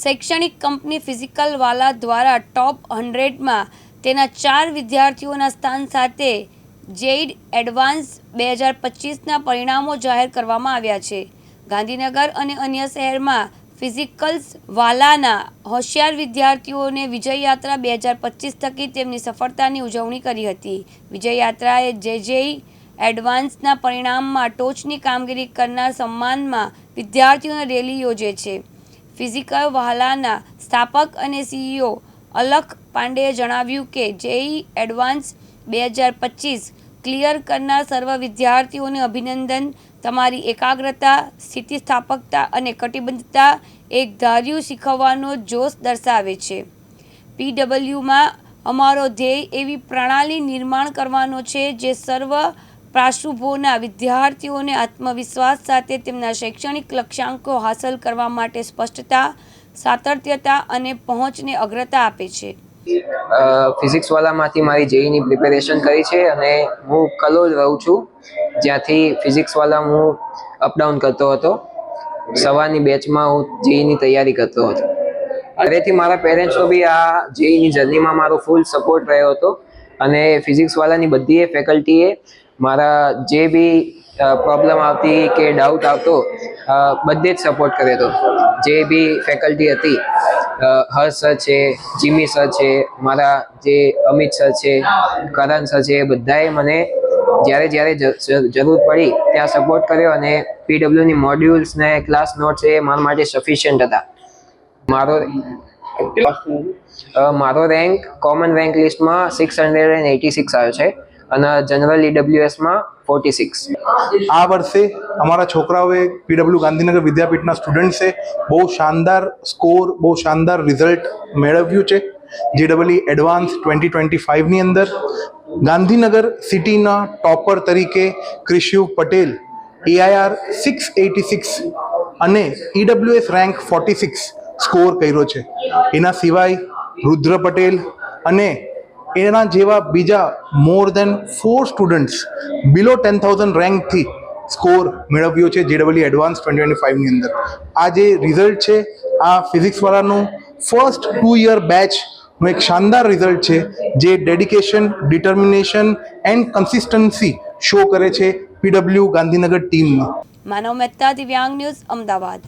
શૈક્ષણિક કંપની ફિઝિકલવાલા દ્વારા ટોપ 100માં તેના 4 વિદ્યાર્થીઓના સ્થાન સાથે જેઈઈ એડવાન્સ 2025ના પરિણામો જાહેર કરવામાં આવ્યા છે। ગાંધીનગર અને અન્ય શહેરમાં ફિઝિકલ્સવાલાના હોશિયાર વિદ્યાર્થીઓને વિજય યાત્રા 2025 થકી તેમની સફળતાની ઉજવણી કરી હતી। વિજય યાત્રાએ જેઈઈ એડવાન્સના પરિણામમાં ટોચની કામગીરી કરનાર સન્માનમાં વિદ્યાર્થીઓને રેલી યોજે છે। ફિઝિકલવાલાના સ્થાપક અને સીઈઓ અલખ પાંડેએ જણાવ્યું કે જેઈઈ એડવાન્સ 2025 ક્લિયર કરનાર સર્વ વિદ્યાર્થીઓને અભિનંદન। તમારી એકાગ્રતા, સ્થિતિસ્થાપકતા અને કટિબદ્ધતા એકધાર્યું શીખવવાનો જોશ દર્શાવે છે। પીડબ્લ્યુમાં અમારો ધ્યેય એવી પ્રણાલી નિર્માણ કરવાનો છે જે સર્વ પાર્શ્વભૂમિના વિદ્યાર્થીઓને આત્મવિશ્વાસ સાથે તેમના શૈક્ષણિક લક્ષ્યાંકો હાંસલ કરવા માટે સ્પષ્ટતા, સાતત્યતા અને પહોંચને અગ્રતા આપે છે। ફિઝિક્સવાલામાંથી મારી જેઈની પ્રિપેરેશન કરી છે અને હું કલોલ રહું છું, જ્યાંથી ફિઝિક્સવાલા હું અપડાઉન કરતો હતો। સવારની બેચમાં હું જેઈની તૈયારી કરતો હતો। ઘરેથી મારા પેરેન્ટ્સનો બી આ જેઈની જર્નીમાં મારો ફૂલ સપોર્ટ રહ્યો હતો અને ફિઝિક્સવાલાની બધી ફેકલ્ટીએ મારા જે બી પ્રોબ્લેમ આવતી કે ડાઉટ આવતો બધે જ સપોર્ટ કર્યો હતો। જે બી ફેકલ્ટી હતી, હર્ષ સર છે, જીમી સર છે, મારા જે અમિત સર છે, કરણ સર છે, એ બધાએ મને જ્યારે જરૂર પડી ત્યાં સપોર્ટ કર્યો અને પીડબ્લ્યુની મોડ્યુલ્સ ને ક્લાસ નોટ્સ એ મારા માટે સફિશિયન્ટ હતા। મારો રેન્ક કોમન રેન્ક લિસ્ટમાં 686 આવ્યો છે અને જનરલ ઈડબ્લ્યુએસમાં 46। આ વર્ષે અમારા છોકરાઓએ પીડબ્લ્યુ ગાંધીનગર વિદ્યાપીઠના સ્ટુડન્ટ્સે બહુ શાનદાર સ્કોર, બહુ શાનદાર રિઝલ્ટ મેળવ્યું છે। જેઈઈ એડવાન્સ 2025ની અંદર ગાંધીનગર સિટીના ટોપર તરીકે ક્રિશિવ પટેલ એઆઈઆર 686 અને ઈડબ્લ્યુએસ રેન્ક 46 સ્કોર કર્યો છે। એના સિવાય રુદ્ર પટેલ અને એના જેવા બીજા મોર દેન 4 સ્ટુડન્ટ્સ બિલો 10,000 રેન્કથી સ્કોર મેળવ્યો છે જેઈઈ એડવાન્સ 2025ની અંદર। આ જે રિઝલ્ટ છે આ ફિઝિક્સવાળાનું ફર્સ્ટ 2 યર બેચનું એક શાનદાર રિઝલ્ટ છે જે dedication, determination and consistency show કરે છે પીડબ્લ્યુ ગાંધીનગર ટીમમાં। માનવ મહેતા, દિવ્યાંગ ન્યૂઝ, અમદાવાદ।